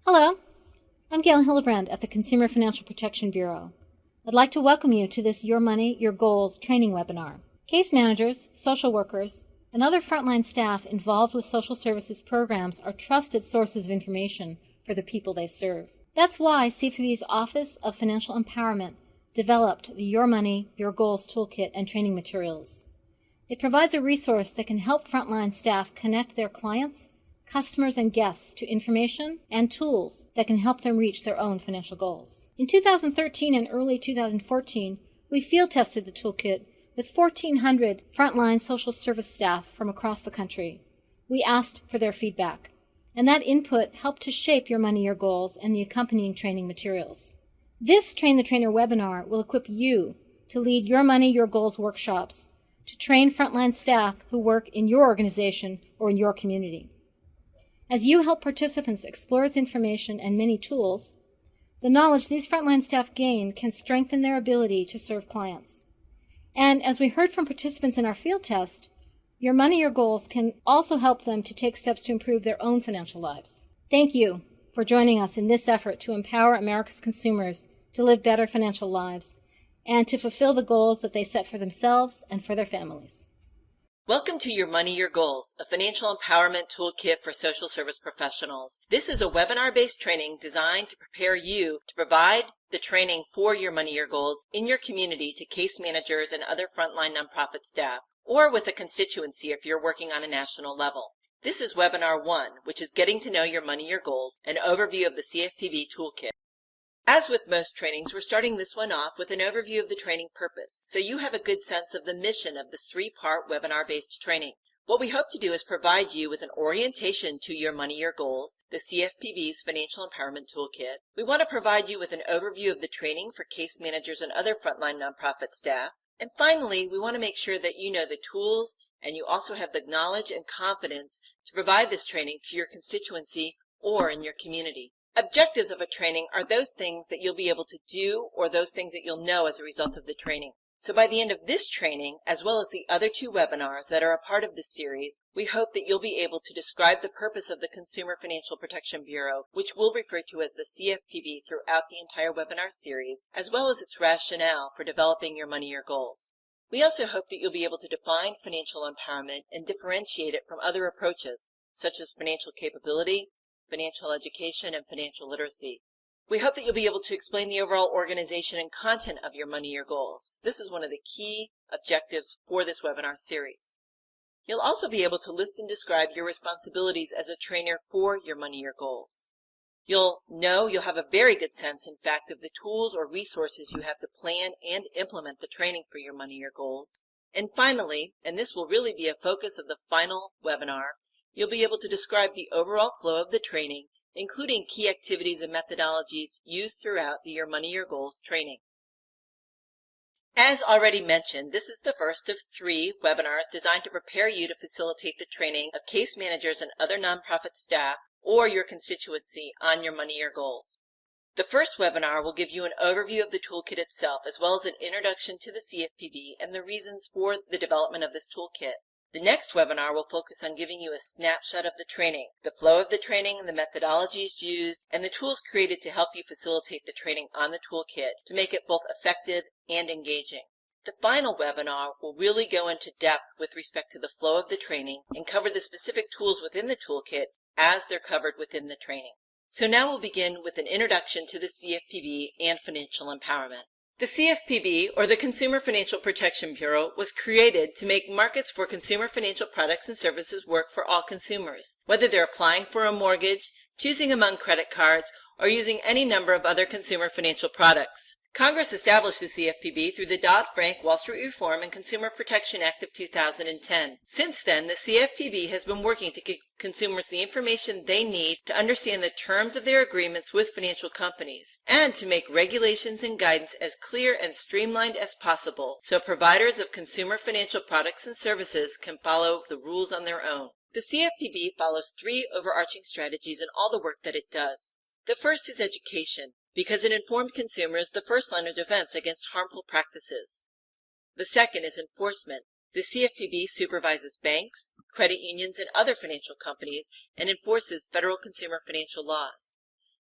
Hello, I'm Gail Hildebrand at the Consumer Financial Protection Bureau. I'd like to welcome you to this Your Money, Your Goals training webinar. Case managers, social workers, and other frontline staff involved with social services programs are trusted sources of information for the people they serve. That's why CFPB's Office of Financial Empowerment developed the Your Money, Your Goals toolkit and training materials. It provides a resource that can help frontline staff connect their clients, customers, and guests to information and tools that can help them reach their own financial goals. In 2013 and early 2014, we field tested the toolkit with 1,400 frontline social service staff from across the country. We asked for their feedback, and that input helped to shape Your Money, Your Goals and the accompanying training materials. This Train the Trainer webinar will equip you to lead Your Money, Your Goals workshops to train frontline staff who work in your organization or in your community. As you help participants explore its information and many tools, the knowledge these frontline staff gain can strengthen their ability to serve clients. And as we heard from participants in our field test, Your Money, Your Goals can also help them to take steps to improve their own financial lives. Thank you for joining us in this effort to empower America's consumers to live better financial lives and to fulfill the goals that they set for themselves and for their families. Welcome to Your Money, Your Goals, a financial empowerment toolkit for social service professionals. This is a webinar-based training designed to prepare you to provide the training for Your Money, Your Goals in your community to case managers and other frontline nonprofit staff, or with a constituency if you're working on a national level. This is Webinar 1, which is Getting to Know Your Money, Your Goals, an overview of the CFPB toolkit. As with most trainings, we're starting this one off with an overview of the training purpose, so you have a good sense of the mission of this three-part webinar-based training. What we hope to do is provide you with an orientation to Your Money, Your Goals, the CFPB's Financial Empowerment Toolkit. We want to provide you with an overview of the training for case managers and other frontline nonprofit staff. And finally, we want to make sure that you know the tools and you also have the knowledge and confidence to provide this training to your constituency or in your community. Objectives of a training are those things that you'll be able to do or those things that you'll know as a result of the training. So by the end of this training, as well as the other two webinars that are a part of this series, we hope that you'll be able to describe the purpose of the Consumer Financial Protection Bureau, which we'll refer to as the CFPB throughout the entire webinar series, as well as its rationale for developing Your Money, Your Goals. We also hope that you'll be able to define financial empowerment and differentiate it from other approaches, such as financial capability, financial education, and financial literacy. We hope that you'll be able to explain the overall organization and content of Your Money, Your Goals. This is one of the key objectives for this webinar series. You'll also be able to list and describe your responsibilities as a trainer for Your Money, Your Goals. You'll have a very good sense, in fact, of the tools or resources you have to plan and implement the training for Your Money, Your Goals. And finally, and this will really be a focus of the final webinar, you'll be able to describe the overall flow of the training, including key activities and methodologies used throughout the Your Money, Your Goals training. As already mentioned, this is the first of 3 webinars designed to prepare you to facilitate the training of case managers and other nonprofit staff or your constituency on Your Money, Your Goals. The first webinar will give you an overview of the toolkit itself, as well as an introduction to the CFPB and the reasons for the development of this toolkit. The next webinar will focus on giving you a snapshot of the training, the flow of the training, the methodologies used, and the tools created to help you facilitate the training on the toolkit to make it both effective and engaging. The final webinar will really go into depth with respect to the flow of the training and cover the specific tools within the toolkit as they're covered within the training. So now we'll begin with an introduction to the CFPB and financial empowerment. The CFPB, or the Consumer Financial Protection Bureau, was created to make markets for consumer financial products and services work for all consumers, whether they're applying for a mortgage, choosing among credit cards, or using any number of other consumer financial products. Congress established the CFPB through the Dodd-Frank Wall Street Reform and Consumer Protection Act of 2010. Since then, the CFPB has been working to give consumers the information they need to understand the terms of their agreements with financial companies and to make regulations and guidance as clear and streamlined as possible so providers of consumer financial products and services can follow the rules on their own. The CFPB follows 3 overarching strategies in all the work that it does. The first is education, because an informed consumer is the first line of defense against harmful practices. The second is enforcement. The CFPB supervises banks, credit unions, and other financial companies and enforces federal consumer financial laws.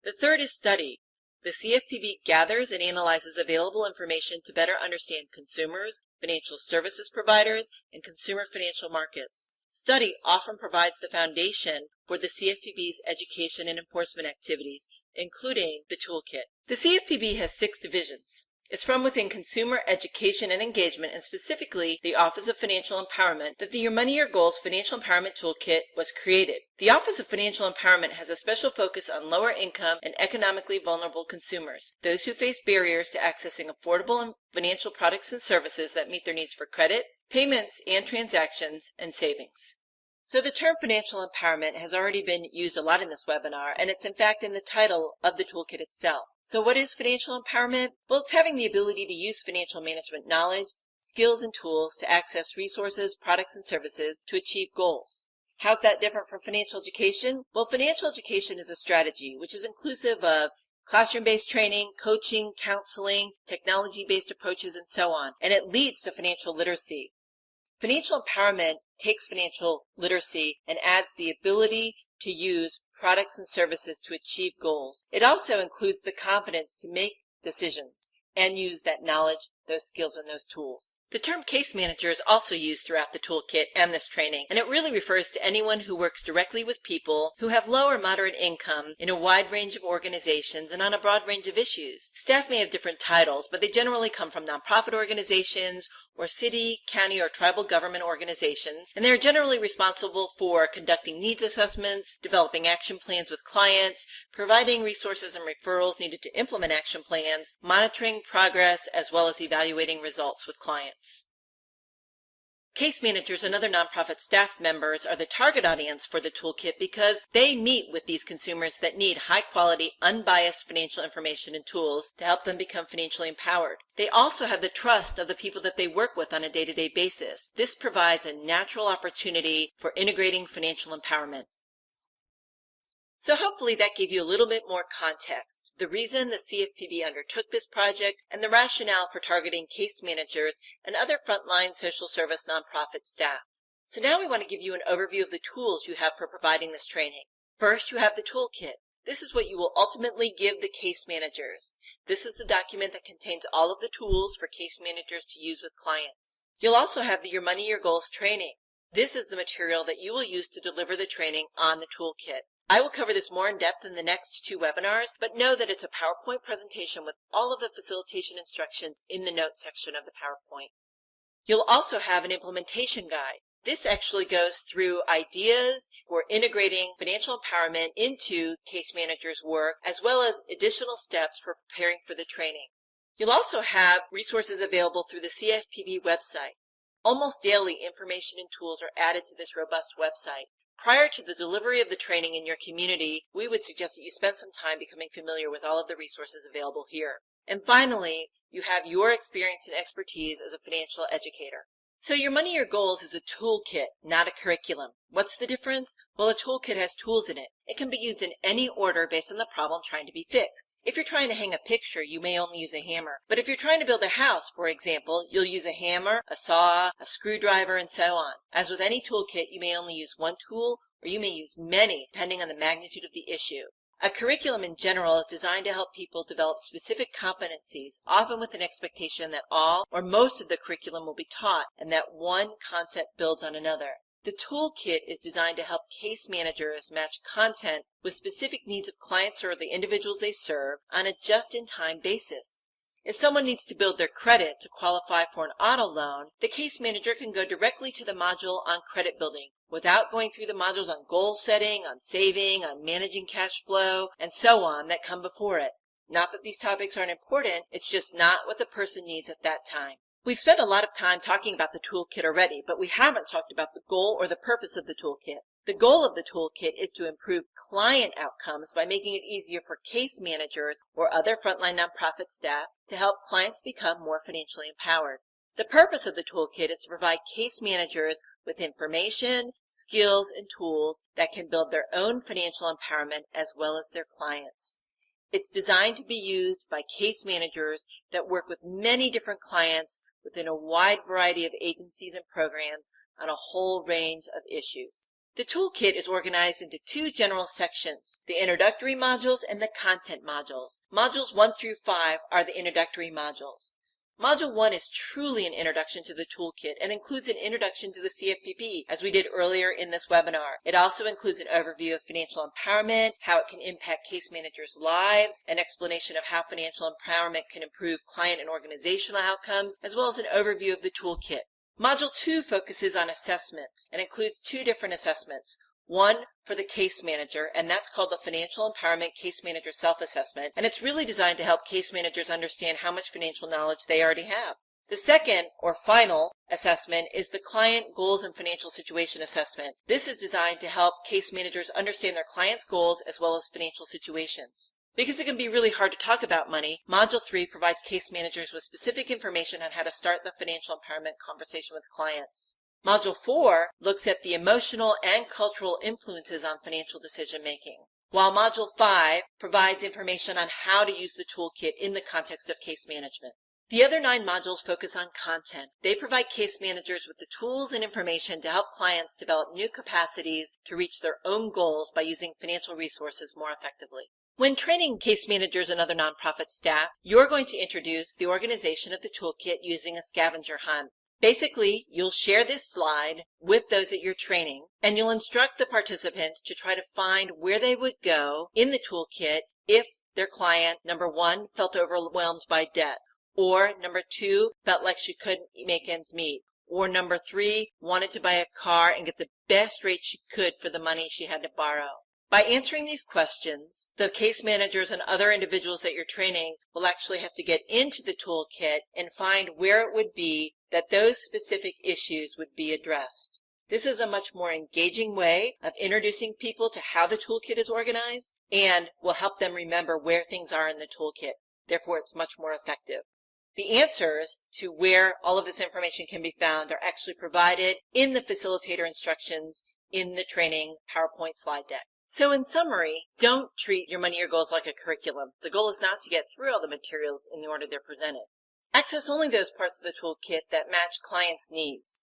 The third is study. The CFPB gathers and analyzes available information to better understand consumers, financial services providers, and consumer financial markets. Study often provides the foundation for the CFPB's education and enforcement activities, including the toolkit. The CFPB has 6 divisions. It's from within Consumer Education and Engagement, and specifically the Office of Financial Empowerment, that the Your Money, Your Goals Financial Empowerment Toolkit was created. The Office of Financial Empowerment has a special focus on lower income and economically vulnerable consumers, those who face barriers to accessing affordable financial products and services that meet their needs for credit, payments and transactions, and savings. So the term financial empowerment has already been used a lot in this webinar, and it's in fact in the title of the toolkit itself. So what is financial empowerment? Well, it's having the ability to use financial management knowledge, skills, and tools to access resources, products, and services to achieve goals. How's that different from financial education? Well, financial education is a strategy which is inclusive of classroom-based training, coaching, counseling, technology-based approaches, and so on, and it leads to financial literacy. Financial empowerment takes financial literacy and adds the ability to use products and services to achieve goals. It also includes the confidence to make decisions and use that knowledge, those skills, and those tools. The term case manager is also used throughout the toolkit and this training, and it really refers to anyone who works directly with people who have low or moderate income in a wide range of organizations and on a broad range of issues. Staff may have different titles, but they generally come from nonprofit organizations or city, county, or tribal government organizations, and they are generally responsible for conducting needs assessments, developing action plans with clients, providing resources and referrals needed to implement action plans, monitoring progress, as well as evaluating results with clients. Case managers and other nonprofit staff members are the target audience for the toolkit because they meet with these consumers that need high-quality, unbiased financial information and tools to help them become financially empowered. They also have the trust of the people that they work with on a day-to-day basis. This provides a natural opportunity for integrating financial empowerment. So hopefully that gave you a little bit more context, the reason the CFPB undertook this project, and the rationale for targeting case managers and other frontline social service nonprofit staff. So now we want to give you an overview of the tools you have for providing this training. First, you have the toolkit. This is what you will ultimately give the case managers. This is the document that contains all of the tools for case managers to use with clients. You'll also have the Your Money, Your Goals training. This is the material that you will use to deliver the training on the toolkit. I will cover this more in depth in the next 2 webinars, but know that it's a PowerPoint presentation with all of the facilitation instructions in the notes section of the PowerPoint. You'll also have an implementation guide. This actually goes through ideas for integrating financial empowerment into case managers' work, as well as additional steps for preparing for the training. You'll also have resources available through the CFPB website. Almost daily, information and tools are added to this robust website. Prior to the delivery of the training in your community, we would suggest that you spend some time becoming familiar with all of the resources available here. And finally, you have your experience and expertise as a financial educator. So Your Money, Your Goals is a toolkit, not a curriculum. What's the difference? Well, a toolkit has tools in it. It can be used in any order based on the problem trying to be fixed. If you're trying to hang a picture, you may only use a hammer. But if you're trying to build a house, for example, you'll use a hammer, a saw, a screwdriver, and so on. As with any toolkit, you may only use one tool, or you may use many, depending on the magnitude of the issue. A curriculum in general is designed to help people develop specific competencies, often with an expectation that all or most of the curriculum will be taught and that one concept builds on another. The toolkit is designed to help case managers match content with specific needs of clients or the individuals they serve on a just-in-time basis. If someone needs to build their credit to qualify for an auto loan, the case manager can go directly to the module on credit building without going through the modules on goal setting, on saving, on managing cash flow, and so on that come before it. Not that these topics aren't important, it's just not what the person needs at that time. We've spent a lot of time talking about the toolkit already, but we haven't talked about the goal or the purpose of the toolkit. The goal of the toolkit is to improve client outcomes by making it easier for case managers or other frontline nonprofit staff to help clients become more financially empowered. The purpose of the toolkit is to provide case managers with information, skills, and tools that can build their own financial empowerment as well as their clients. It's designed to be used by case managers that work with many different clients within a wide variety of agencies and programs on a whole range of issues. The toolkit is organized into two general sections, the introductory modules and the content modules. Modules 1 through 5 are the introductory modules. Module 1 is truly an introduction to the toolkit and includes an introduction to the CFPB, as we did earlier in this webinar. It also includes an overview of financial empowerment, how it can impact case managers' lives, an explanation of how financial empowerment can improve client and organizational outcomes, as well as an overview of the toolkit. Module 2 focuses on assessments and includes two different assessments. One for the case manager, and that's called the Financial Empowerment Case Manager Self-Assessment, and it's really designed to help case managers understand how much financial knowledge they already have. The second, or final, assessment is the Client Goals and Financial Situation Assessment. This is designed to help case managers understand their clients' goals as well as financial situations. Because it can be really hard to talk about money, Module 3 provides case managers with specific information on how to start the financial empowerment conversation with clients. Module 4 looks at the emotional and cultural influences on financial decision making, while Module 5 provides information on how to use the toolkit in the context of case management. The other 9 modules focus on content. They provide case managers with the tools and information to help clients develop new capacities to reach their own goals by using financial resources more effectively. When training case managers and other nonprofit staff, you're going to introduce the organization of the toolkit using a scavenger hunt. Basically, you'll share this slide with those that you're training, and you'll instruct the participants to try to find where they would go in the toolkit if their client, number 1, felt overwhelmed by debt, or number 2, felt like she couldn't make ends meet, or number 3, wanted to buy a car and get the best rate she could for the money she had to borrow. By answering these questions, the case managers and other individuals that you're training will actually have to get into the toolkit and find where it would be that those specific issues would be addressed. This is a much more engaging way of introducing people to how the toolkit is organized and will help them remember where things are in the toolkit. Therefore, it's much more effective. The answers to where all of this information can be found are actually provided in the facilitator instructions in the training PowerPoint slide deck. So in summary, don't treat your money or goals like a curriculum. The goal is not to get through all the materials in the order they're presented. Access only those parts of the toolkit that match clients' needs.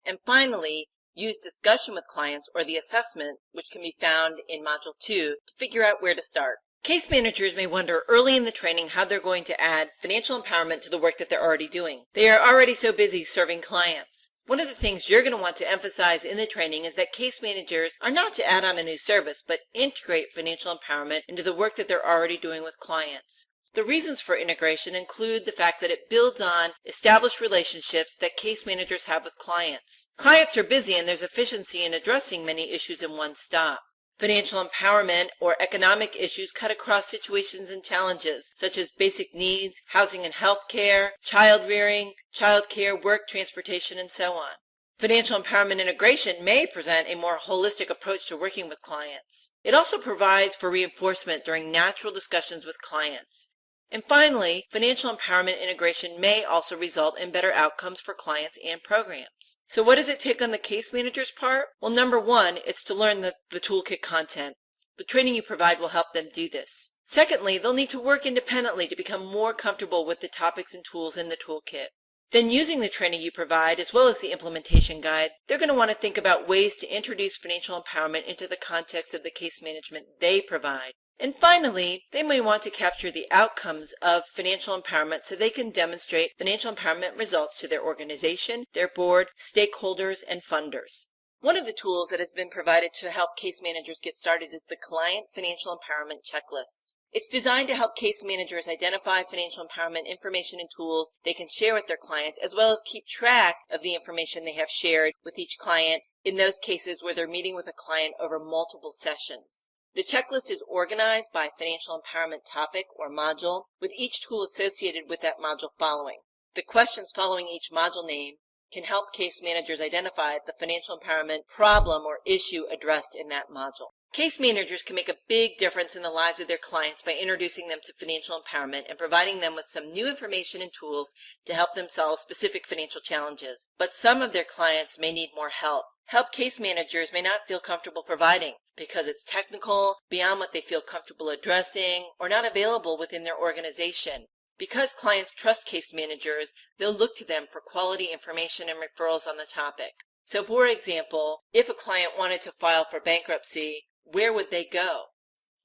And finally, use discussion with clients or the assessment, which can be found in Module 2, to figure out where to start. Case managers may wonder early in the training how they're going to add financial empowerment to the work that they're already doing. They are already so busy serving clients. One of the things you're going to want to emphasize in the training is that case managers are not to add on a new service, but integrate financial empowerment into the work that they're already doing with clients. The reasons for integration include the fact that it builds on established relationships that case managers have with clients. Clients are busy and there's efficiency in addressing many issues in one stop. Financial empowerment or economic issues cut across situations and challenges, such as basic needs, housing and health care, child rearing, child care, work, transportation, and so on. Financial empowerment integration may present a more holistic approach to working with clients. It also provides for reinforcement during natural discussions with clients. And finally, financial empowerment integration may also result in better outcomes for clients and programs. So what does it take on the case manager's part? Well, number 1, it's to learn the toolkit content. The training you provide will help them do this. Secondly, they'll need to work independently to become more comfortable with the topics and tools in the toolkit. Then using the training you provide, as well as the implementation guide, they're going to want to think about ways to introduce financial empowerment into the context of the case management they provide. And finally, they may want to capture the outcomes of financial empowerment so they can demonstrate financial empowerment results to their organization, their board, stakeholders, and funders. One of the tools that has been provided to help case managers get started is the Client Financial Empowerment Checklist. It's designed to help case managers identify financial empowerment information and tools they can share with their clients, as well as keep track of the information they have shared with each client in those cases where they're meeting with a client over multiple sessions. The checklist is organized by financial empowerment topic or module, with each tool associated with that module following. The questions following each module name can help case managers identify the financial empowerment problem or issue addressed in that module. Case managers can make a big difference in the lives of their clients by introducing them to financial empowerment and providing them with some new information and tools to help them solve specific financial challenges. But some of their clients may need more help. Help case managers may not feel comfortable providing because it's technical, beyond what they feel comfortable addressing, or not available within their organization. Because clients trust case managers, they'll look to them for quality information and referrals on the topic. So for example, if a client wanted to file for bankruptcy, where would they go?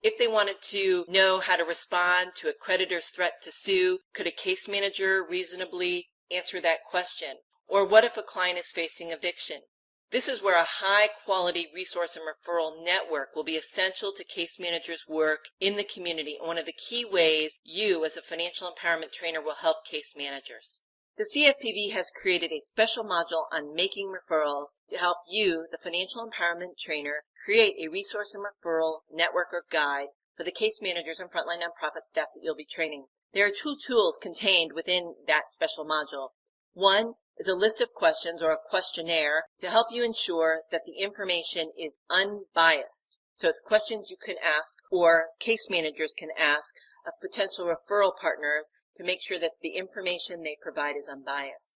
If they wanted to know how to respond to a creditor's threat to sue, could a case manager reasonably answer that question? Or what if a client is facing eviction? This is where a high-quality resource and referral network will be essential to case managers' work in the community, and one of the key ways you as a financial empowerment trainer will help case managers. The CFPB has created a special module on making referrals to help you, the financial empowerment trainer, create a resource and referral network or guide for the case managers and frontline nonprofit staff that you'll be training. There are two tools contained within that special module. One is a list of questions or a questionnaire to help you ensure that the information is unbiased. So it's questions you can ask or case managers can ask of potential referral partners to make sure that the information they provide is unbiased.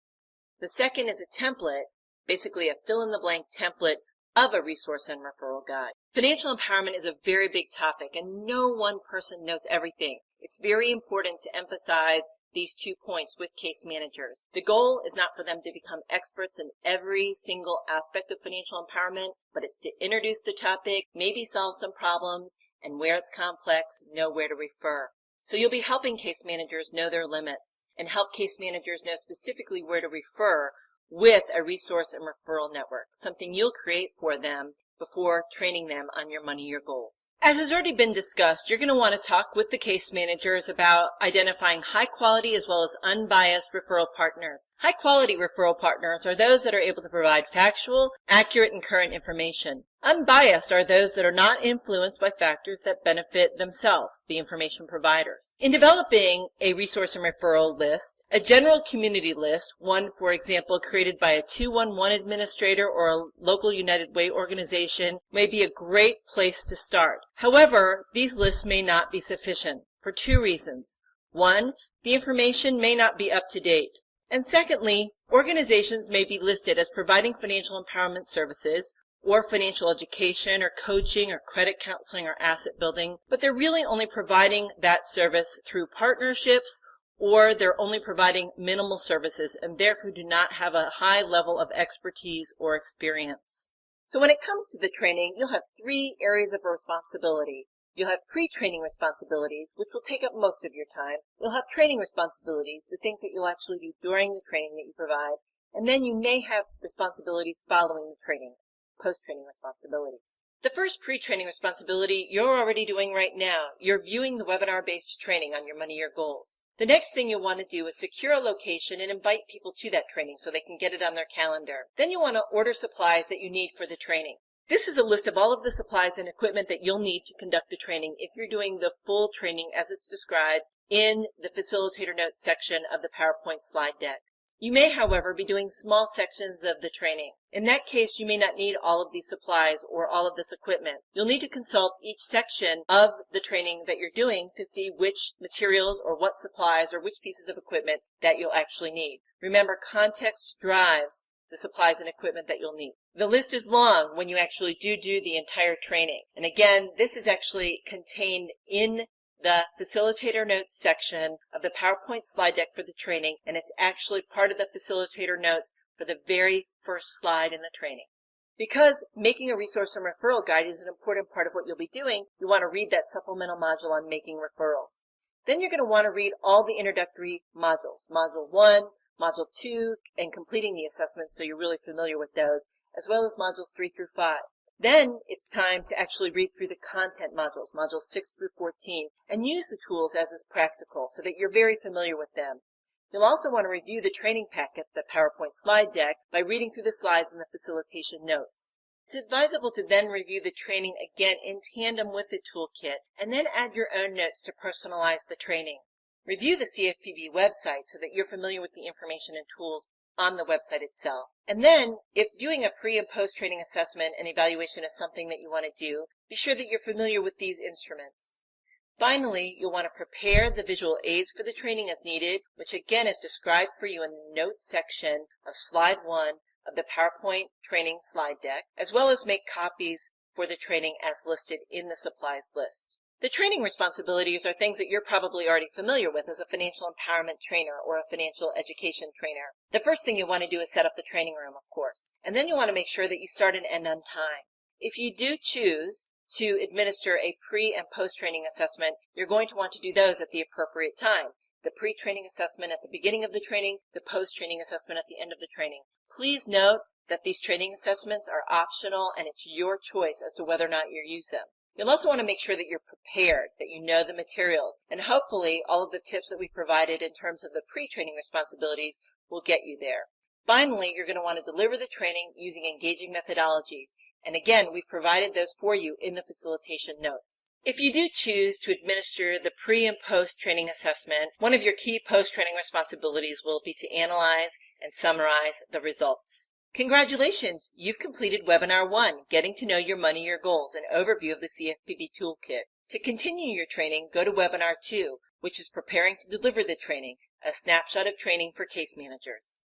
The second is a template, basically a fill-in-the-blank template of a resource and referral guide. Financial empowerment is a very big topic, and no one person knows everything. It's very important to emphasize these 2 points with case managers. The goal is not for them to become experts in every single aspect of financial empowerment, but it's to introduce the topic, maybe solve some problems, and where it's complex, know where to refer. So you'll be helping case managers know their limits and help case managers know specifically where to refer with a resource and referral network, something you'll create for them before training them on your money, your goals. As has already been discussed, you're going to want to talk with the case managers about identifying high quality as well as unbiased referral partners. High quality referral partners are those that are able to provide factual, accurate, and current information. Unbiased are those that are not influenced by factors that benefit themselves, the information providers. In developing a resource and referral list, a general community list, one, for example, created by a 211 administrator or a local United Way organization, may be a great place to start. However, these lists may not be sufficient for 2 reasons. One, the information may not be up to date. And secondly, organizations may be listed as providing financial empowerment services or financial education or coaching or credit counseling or asset building, but they're really only providing that service through partnerships, or they're only providing minimal services and therefore do not have a high level of expertise or experience. So when it comes to the training, you'll have 3 areas of responsibility. You'll have pre-training responsibilities, which will take up most of your time. You'll have training responsibilities, the things that you'll actually do during the training that you provide. And then you may have responsibilities following the training, post-training responsibilities. The first pre-training responsibility you're already doing right now. You're viewing the webinar-based training on your money, your goals. The next thing you'll want to do is secure a location and invite people to that training so they can get it on their calendar. Then you'll want to order supplies that you need for the training. This is a list of all of the supplies and equipment that you'll need to conduct the training if you're doing the full training as it's described in the facilitator notes section of the PowerPoint slide deck. You may, however, be doing small sections of the training. In that case, you may not need all of these supplies or all of this equipment. You'll need to consult each section of the training that you're doing to see which materials or what supplies or which pieces of equipment that you'll actually need. Remember, context drives the supplies and equipment that you'll need. The list is long when you actually do the entire training. And again, this is actually contained in the facilitator notes section of the PowerPoint slide deck for the training, and it's actually part of the facilitator notes for the very first slide in the training. Because making a resource and referral guide is an important part of what you'll be doing, you want to read that supplemental module on making referrals. Then you're going to want to read all the introductory modules, Module 1, Module 2, and completing the assessments so you're really familiar with those, as well as Modules 3 through 5. Then it's time to actually read through the content modules, Modules 6 through 14, and use the tools as is practical so that you're very familiar with them. You'll also want to review the training packet, the PowerPoint slide deck, by reading through the slides and the facilitation notes. It's advisable to then review the training again in tandem with the toolkit, and then add your own notes to personalize the training. Review the CFPB website so that you're familiar with the information and tools on the website itself. And then, if doing a pre- and post-training assessment and evaluation is something that you want to do, be sure that you're familiar with these instruments. Finally, you'll want to prepare the visual aids for the training as needed, which again is described for you in the notes section of slide 1 of the PowerPoint training slide deck, as well as make copies for the training as listed in the supplies list. The training responsibilities are things that you're probably already familiar with as a financial empowerment trainer or a financial education trainer. The first thing you want to do is set up the training room, of course, and then you want to make sure that you start and end on time. If you do choose to administer a pre- and post-training assessment, you're going to want to do those at the appropriate time. The pre-training assessment at the beginning of the training, the post-training assessment at the end of the training. Please note that these training assessments are optional and it's your choice as to whether or not you use them. You'll also want to make sure that you're prepared, that you know the materials, and hopefully all of the tips that we provided in terms of the pre-training responsibilities will get you there. Finally, you're going to want to deliver the training using engaging methodologies, and again, we've provided those for you in the facilitation notes. If you do choose to administer the pre- and post-training assessment, one of your key post-training responsibilities will be to analyze and summarize the results. Congratulations! You've completed Webinar 1, Getting to Know Your Money, Your Goals, an overview of the CFPB Toolkit. To continue your training, go to Webinar 2, which is Preparing to Deliver the Training, a snapshot of training for case managers.